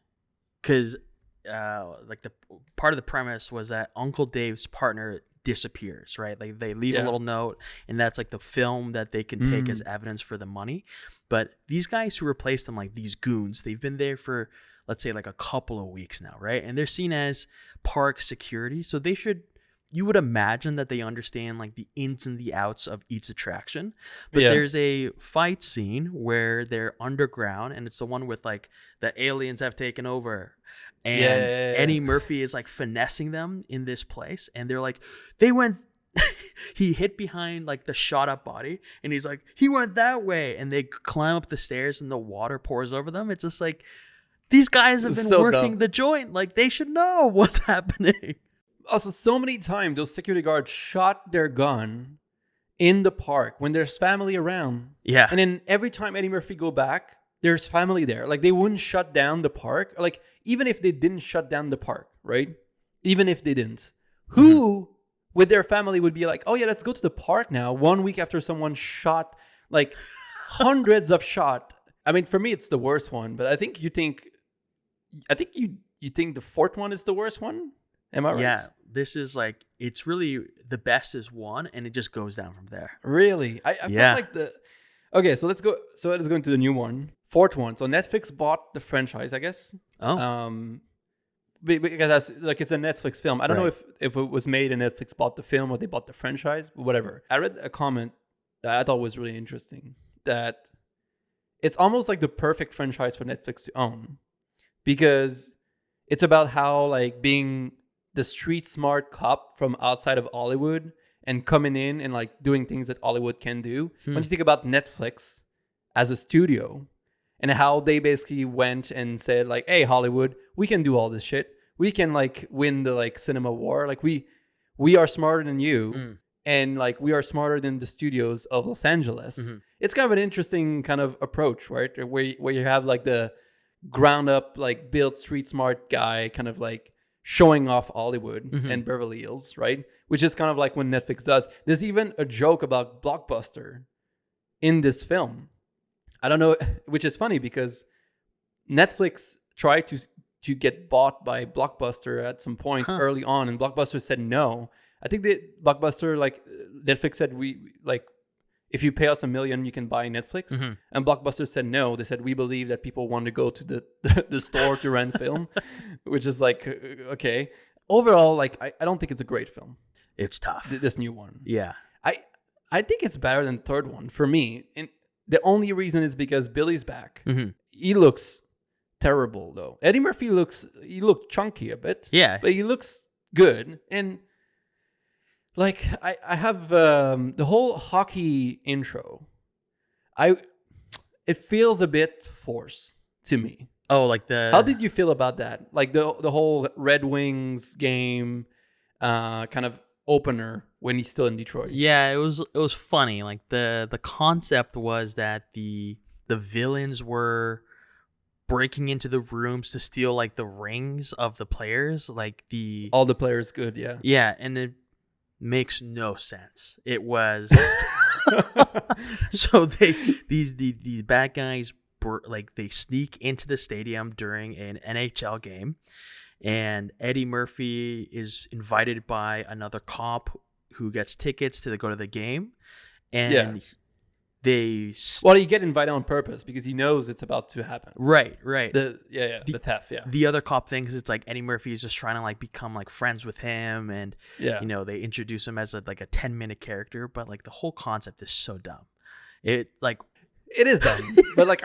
because like the part of the premise was that Uncle Dave's partner disappears, right? Like they leave a little note, and that's like the film that they can take as evidence for the money. But these guys who replaced them, like these goons, they've been there for, let's say, like a couple of weeks now, right? And they're seen as park security, so they should, you would imagine that they understand like the ins and the outs of each attraction. But there's a fight scene where they're underground, and it's the one with like the aliens have taken over. And Eddie Murphy is like finessing them in this place, and they're like, they went he hit behind like the shot up body, and he's like, he went that way, and they climb up the stairs and the water pours over them. It's just like, these guys have been working the joint, like they should know what's happening. Also, so many times those security guards shot their gun in the park when there's family around. Yeah. And then every time Eddie Murphy go back, there's family there. Like they wouldn't shut down the park. Like even if they didn't shut down the park, right? Even if they didn't, who with their family would be like, oh yeah, let's go to the park now, 1 week after someone shot like hundreds of shot. I mean, for me, it's the worst one, but I think you think the fourth one is the worst one. Am I right? Yeah, this is like, it's really the best is one, and it just goes down from there. Really? I felt like the... Okay, so let's go into the new one. Fourth one. So Netflix bought the franchise, I guess. Oh. Because that's, like, it's a Netflix film. I don't know if it was made and Netflix bought the film or they bought the franchise, but whatever. I read a comment that I thought was really interesting, that it's almost like the perfect franchise for Netflix to own, because it's about how like being the street smart cop from outside of Hollywood and coming in and like doing things that Hollywood can do. When you think about Netflix as a studio and how they basically went and said like, hey, Hollywood, we can do all this shit. We can like win the like cinema war. Like we are smarter than you. And like we are smarter than the studios of Los Angeles. It's kind of an interesting kind of approach, right? Where you have like the ground up, like built street smart guy kind of like showing off Hollywood and Beverly Hills, right? Which is kind of like what Netflix does. There's even a joke about Blockbuster in this film. I don't know, which is funny because Netflix tried to get bought by Blockbuster at some point early on, and Blockbuster said no. I think that Blockbuster, like Netflix said, we like, if you pay us $1 million, you can buy Netflix. And Blockbuster said no. They said, we believe that people want to go to the store to rent film, which is like, okay. Overall, like, I don't think it's a great film. It's tough. This new one. Yeah. I think it's better than the third one for me. And the only reason is because Billy's back. He looks terrible, though. Eddie Murphy looked chunky a bit. Yeah. But he looks good. And like, I have the whole hockey intro. It feels a bit forced to me. Oh, like how did you feel about that? Like the whole Red Wings game kind of opener when he's still in Detroit. Yeah, it was funny. Like the concept was that the villains were breaking into the rooms to steal like the rings of the players, like all the players good, yeah. Yeah, and it makes no sense. It was so these bad guys like they sneak into the stadium during an NHL game, and Eddie Murphy is invited by another cop who gets tickets to go to the game, and you get invited on purpose because he knows it's about to happen. Right. The theft. The other cop thinks it's like Eddie Murphy is just trying to like become like friends with him, and you know, they introduce him as a 10-minute character, but like the whole concept is so dumb. It is dumb, but like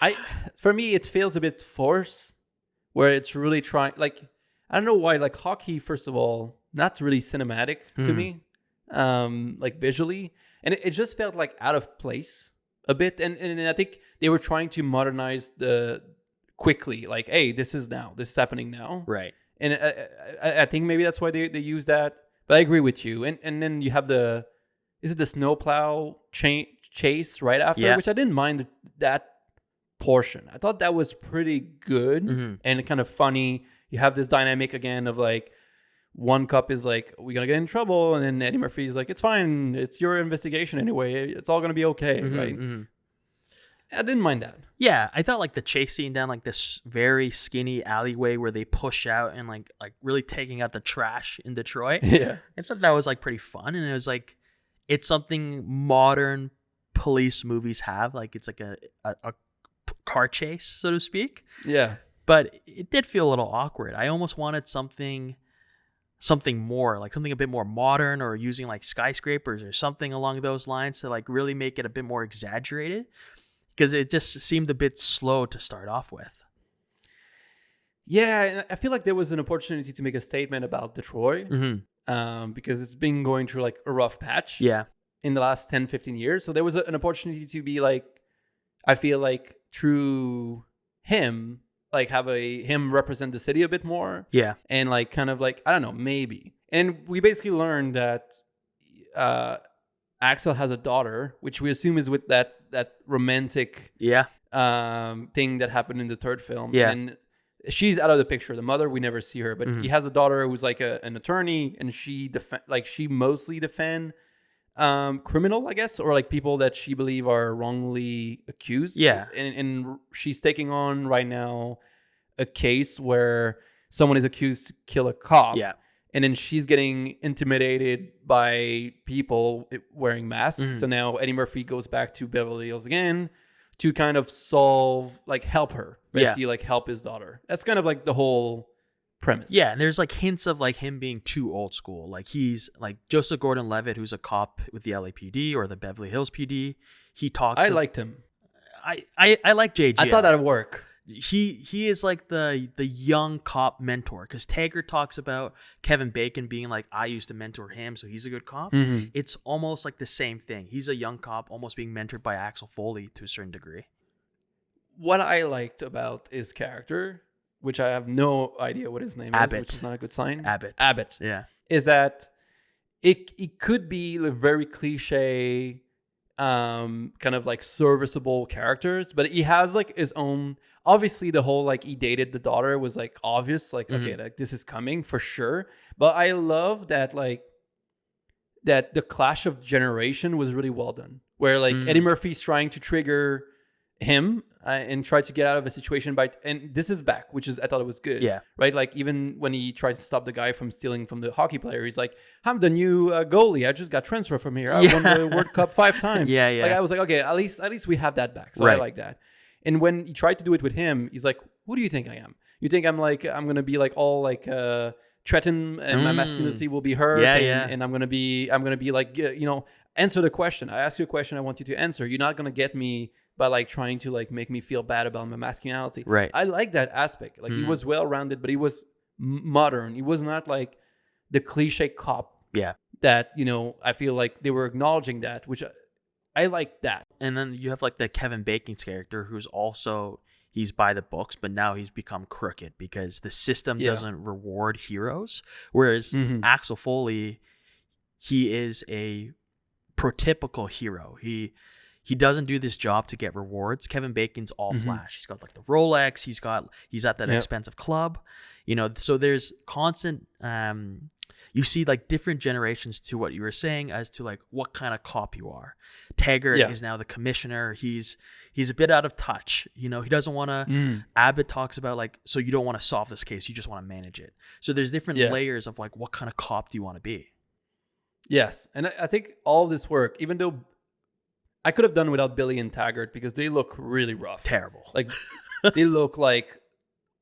I for me it feels a bit forced, where it's really trying. Like I don't know why. Like hockey, first of all, not really cinematic to me, like visually. And it just felt like out of place a bit. And I think they were trying to modernize quickly. Like, hey, this is happening now. Right. And I think maybe that's why they use that. But I agree with you. And then you have the snowplow chase right after, which I didn't mind that portion. I thought that was pretty good and kind of funny. You have this dynamic again of like, one cop is like, we're going to get in trouble. And then Eddie Murphy's like, it's fine. It's your investigation anyway. It's all going to be okay, right? I didn't mind that. Yeah, I thought like the chase scene down like this very skinny alleyway where they push out and like really taking out the trash in Detroit. Yeah. I thought that was like pretty fun. And it was like, it's something modern police movies have. Like it's like a car chase, so to speak. Yeah. But it did feel a little awkward. I almost wanted something more, like something a bit more modern, or using like skyscrapers or something along those lines to like really make it a bit more exaggerated, because it just seemed a bit slow to start off with. Yeah, and I feel like there was an opportunity to make a statement about Detroit because it's been going through like a rough patch in the last 10, 15 years. So there was an opportunity to be like, I feel like through him, like have him represent the city a bit more. Yeah. And like kind of like, I don't know, maybe. And we basically learned that Axel has a daughter, which we assume is with that romantic thing that happened in the third film. Yeah. And she's out of the picture. The mother, we never see her, but he has a daughter who's like an attorney, and she mostly defend criminal, I guess, or like people that she believe are wrongly accused. Yeah. And she's taking on right now a case where someone is accused to kill a cop. Yeah. And then she's getting intimidated by people wearing masks. So now Eddie Murphy goes back to Beverly Hills again to kind of help her. Basically, like help his daughter. That's kind of like the whole premise. Yeah, and there's like hints of like him being too old school. Like he's like Joseph Gordon-Levitt, who's a cop with the LAPD or the Beverly Hills PD. He talks. I liked him. I like JG. I thought that'd work. He is like the young cop mentor, because Taggart talks about Kevin Bacon being like, I used to mentor him, so he's a good cop. It's almost like the same thing. He's a young cop almost being mentored by Axel Foley to a certain degree. What I liked about his character, which I have no idea what his name is, which is not a good sign. Abbott. Yeah. Is that it could be like very cliche, kind of like serviceable characters, but he has like his own. Obviously, the whole like he dated the daughter was like obvious, like okay, like this is coming for sure. But I love that that the clash of generation was really well done, where like Eddie Murphy's trying to trigger him and try to get out of a situation and this is back, which is, I thought it was good. Yeah. Right. Like even when he tried to stop the guy from stealing from the hockey player, he's like, I'm the new goalie. I just got transferred from here. I won the World Cup 5 times. Yeah. Like I was like, okay, at least we have that back. So I like that. And when he tried to do it with him, he's like, who do you think I am? You think I'm going to be like all like threatened and my masculinity will be hurt. And I'm going to be like, answer the question. I ask you a question. I want you to answer. You're not going to get me by like trying to like make me feel bad about my masculinity. Right. I like that aspect. Like he was well-rounded, but he was modern. He was not like the cliche cop. Yeah. That, I feel like they were acknowledging that, which I like that. And then you have like the Kevin Bacon's character, who's also, he's by the books, but now he's become crooked because the system doesn't reward heroes. Whereas Axel Foley, he is a prototypical hero. He doesn't do this job to get rewards. Kevin Bacon's all flash. He's got like the Rolex. He's at that expensive club. So there's constant. You see like different generations to what you were saying as to like what kind of cop you are. Taggart is now the commissioner. He's a bit out of touch. He doesn't want to. Abbott talks about like, so you don't want to solve this case. You just want to manage it. So there's different layers of like, what kind of cop do you want to be? Yes, and I think all of this work, even though I could have done without Billy and Taggart because they look really rough. Terrible. Like they look like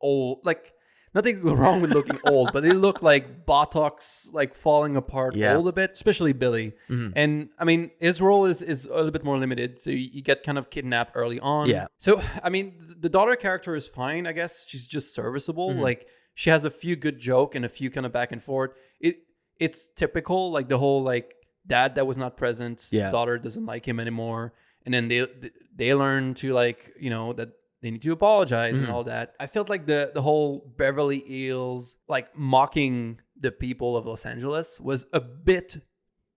old, like nothing wrong with looking old, but they look like Botox, like falling apart old a bit, especially Billy. And I mean, his role is a little bit more limited. So you get kind of kidnapped early on. Yeah. So, I mean, the daughter character is fine, I guess. She's just serviceable. Like she has a few good joke and a few kind of back and forth. It's typical, like the whole like, dad that was not present, daughter doesn't like him anymore, and then they learn to like, that they need to apologize and all that. I felt like the whole Beverly Hills, like mocking the people of Los Angeles was a bit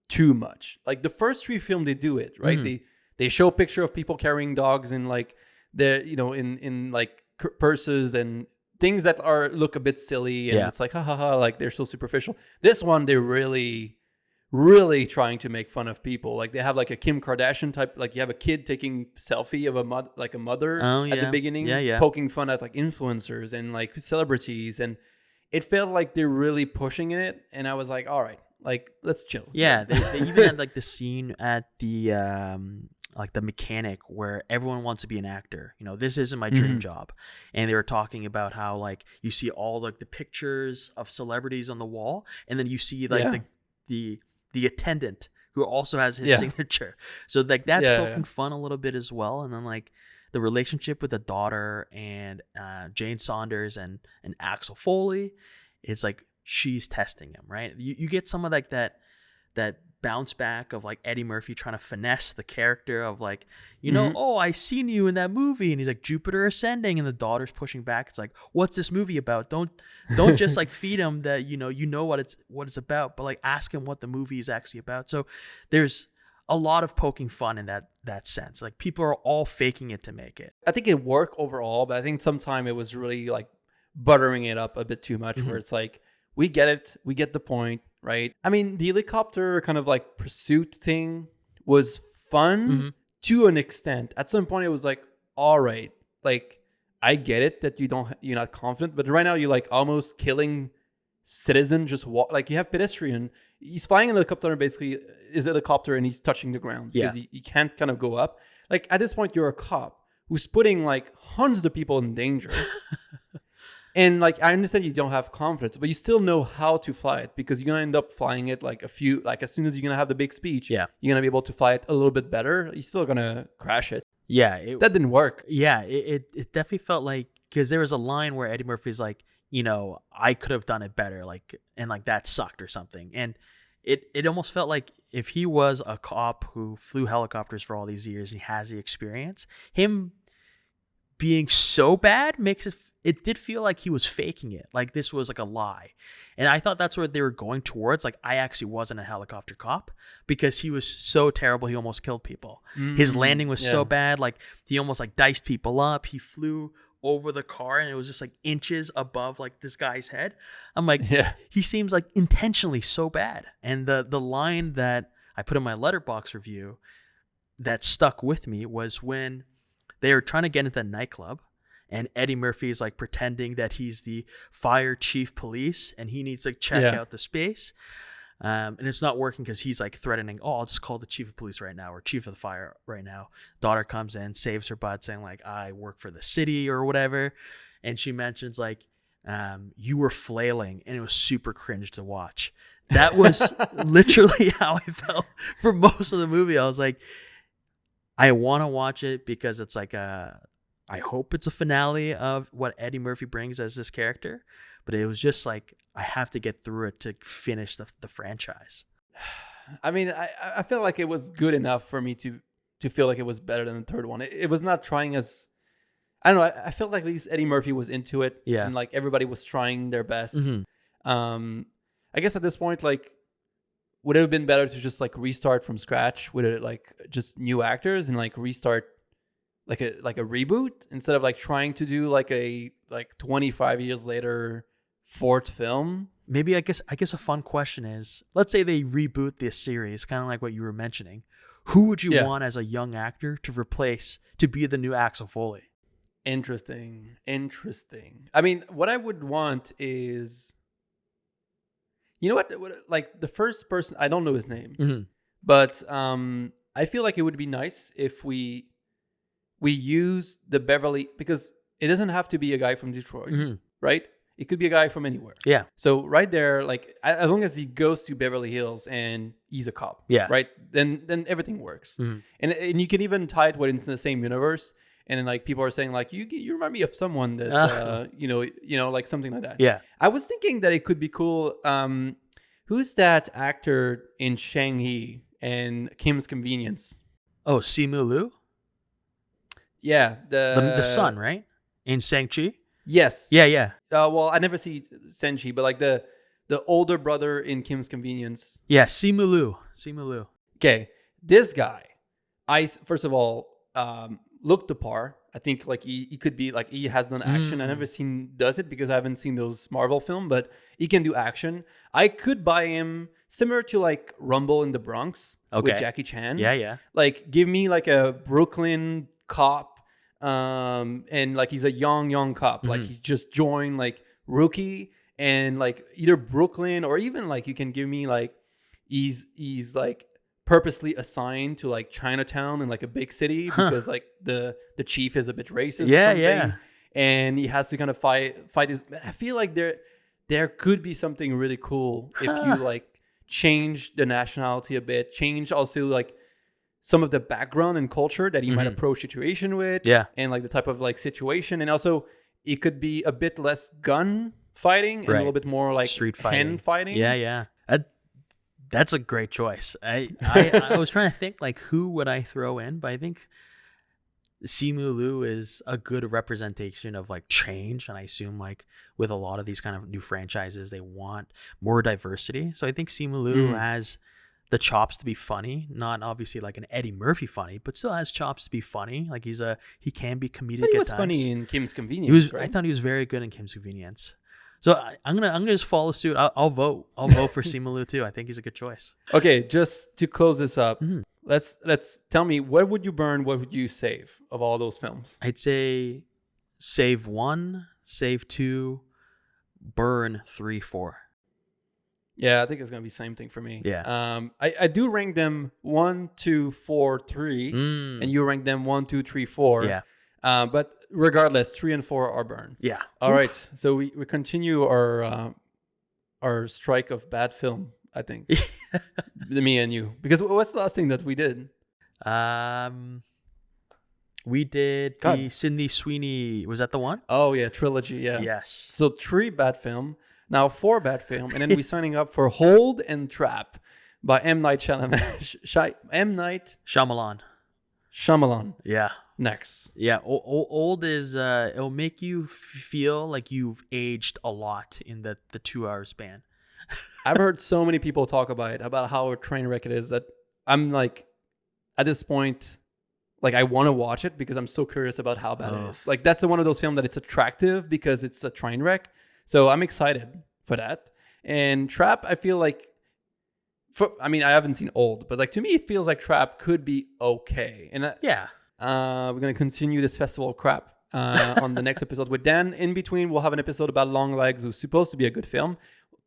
too much. Like the first 3 films, they do it, right? They show a picture of people carrying dogs in like in like purses and things that look a bit silly, and it's like ha ha ha, like they're so superficial. This one, they're really trying to make fun of people. Like they have like a Kim Kardashian type, like you have a kid taking selfie of a mother at the beginning, poking fun at like influencers and like celebrities, and it felt like they're really pushing it. And I was like, all right, like let's chill. Yeah, they even had like the scene at the like the mechanic where everyone wants to be an actor. You know, this isn't my dream job. And they were talking about how like you see all like the pictures of celebrities on the wall, and then you see like the attendant who also has his signature. So like that's poking fun a little bit as well. And then like the relationship with the daughter and Jane Saunders and Axel Foley, it's like she's testing him, right? You get some of like that bounce back of like Eddie Murphy trying to finesse the character of like, you know, oh, I seen you in that movie, and he's like Jupiter Ascending, and the daughter's pushing back. It's like, what's this movie about? Don't just like feed him that you know what it's about, but like ask him what the movie is actually about. So there's a lot of poking fun in that sense. Like people are all faking it to make it. I think it worked overall, but I think sometimes it was really like buttering it up a bit too much, where it's like, we get it, we get the point, right? I mean, the helicopter kind of like pursuit thing was fun to an extent. At some point, it was like, all right, like I get it that you're not confident, but right now you're like almost killing citizen. Just walk, like you have pedestrian. He's flying in a helicopter, and basically is a helicopter, and he's touching the ground because he can't kind of go up. Like at this point, you're a cop who's putting like hundreds of people in danger. And like, I understand you don't have confidence, but you still know how to fly it, because you're going to end up flying it like as soon as you're going to have the big speech, you're going to be able to fly it a little bit better. You're still going to crash it. Yeah. That didn't work. Yeah. It definitely felt like, because there was a line where Eddie Murphy's like, you know, I could have done it better. Like, and like that sucked or something. And it almost felt like if he was a cop who flew helicopters for all these years and he has the experience, him being so bad makes it did feel like he was faking it. Like this was like a lie. And I thought that's what they were going towards. Like I actually wasn't a helicopter cop, because he was so terrible. He almost killed people. His landing was so bad. Like he almost like diced people up. He flew over the car, and it was just like inches above like this guy's head. I'm like, he seems like intentionally so bad. And the line that I put in my Letterboxd review that stuck with me was when they were trying to get into the nightclub, and Eddie Murphy is like pretending that he's the fire chief police, and he needs to check out the space. And it's not working because he's like threatening, oh, I'll just call the chief of police right now, or chief of the fire right now. Daughter comes in, saves her butt, saying like, I work for the city or whatever. And she mentions like, you were flailing, and it was super cringe to watch. That was literally how I felt for most of the movie. I was like, I want to watch it because it's like I hope it's a finale of what Eddie Murphy brings as this character, but it was just like, I have to get through it to finish the franchise. I mean, I feel like it was good enough for me to feel like it was better than the third one. It was not trying as, I don't know, I felt like at least Eddie Murphy was into it. Yeah. And like everybody was trying their best. I guess at this point, like, would it have been better to just like restart from scratch with it, like just new actors, and like restart like a reboot, instead of like trying to do like a 25 years later fourth film? Maybe I guess a fun question is, let's say they reboot this series, kind of like what you were mentioning. Who would you want as a young actor to replace, to be the new Axel Foley? Interesting. I mean, what I would want is, you know what, like the first person, I don't know his name, but I feel like it would be nice if we use the Beverly, because it doesn't have to be a guy from Detroit, right? It could be a guy from anywhere. Yeah. So right there, like as long as he goes to Beverly Hills and he's a cop, right? Then everything works. And you can even tie it within the same universe. And then like people are saying like, you remind me of someone that you know, like something like that. Yeah. I was thinking that it could be cool. Who's that actor in Shang-Chi and Kim's Convenience? Oh, Simu Liu? Yeah, The son, right? In Shang-Chi? Yes. Yeah. Well, I never see Senshi, but like the older brother in Kim's Convenience. Yeah, Simu Liu. Okay, this guy, first of all looked the part. I think like he could be like, he has done action. I never seen does it because I haven't seen those Marvel film, but he can do action. I could buy him similar to like Rumble in the Bronx with Jackie Chan. Yeah. Like give me like a Brooklyn cop, and like he's a young cop. Like he just joined like rookie, and like either Brooklyn or even like you can give me like he's like purposely assigned to like Chinatown in like a big city because like the chief is a bit racist or something. And he has to kind of fight his. I feel like there could be something really cool if you like change the nationality a bit, change also like some of the background and culture that he might approach situation with, and like the type of like situation, and also it could be a bit less gun fighting and a little bit more like street hand fighting. Yeah. That's a great choice. I was trying to think like who would I throw in, but I think Simu Liu is a good representation of like change, and I assume like with a lot of these kind of new franchises they want more diversity. So I think Simu Liu has the chops to be funny, not obviously like an Eddie Murphy funny, but still has chops to be funny. Like he can be comedic. But he at was times. funny in Kim's Convenience. I thought he was very good in Kim's Convenience. So I'm gonna just follow suit. I'll vote. I'll vote for Simu Liu too. I think he's a good choice. Okay, just to close this up, let's tell me, what would you burn? What would you save of all those films? I'd say save 1, save 2, burn 3, 4. Yeah, I think it's gonna be the same thing for me. Yeah. I do rank them 1, 2, 4, 3, and you rank them 1, 2, 3, 4. Yeah. But regardless, 3 and 4 are burned. Yeah. All right. So we continue our strike of bad film, I think. Me and you. Because what's the last thing that we did? We did the Sydney Sweeney. Was that the one? Oh yeah, trilogy. Yeah. Yes. So 3 bad film. Now 4 bad film, and then we're signing up for Hold and Trap by M. Night Shyamalan. Yeah. Next. Yeah. Old is it'll make you feel like you've aged a lot in the 2-hour span. I've heard so many people talk about how a train wreck it is, that I'm like, at this point, like I want to watch it because I'm so curious about how bad it is. Like that's one of those films that it's attractive because it's a train wreck. So I'm excited for that. And Trap, I feel like, I haven't seen Old, but like to me, it feels like Trap could be okay. And we're gonna continue this festival of crap on the next episode with Dan. In between, we'll have an episode about Long Legs, who's supposed to be a good film.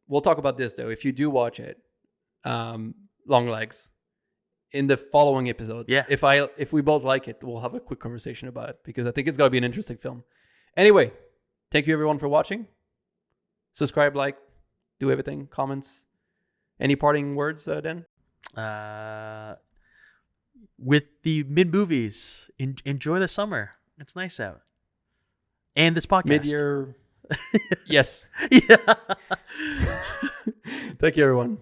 We'll talk about this though. If you do watch it, Long Legs, in the following episode. Yeah. If we both like it, we'll have a quick conversation about it because I think it's gonna be an interesting film. Anyway, thank you everyone for watching. Subscribe, like, do everything, comments. Any parting words, Dan? With the mid-movies, enjoy the summer. It's nice out. And this podcast. Mid-year. Yes. Yeah. Thank you, everyone.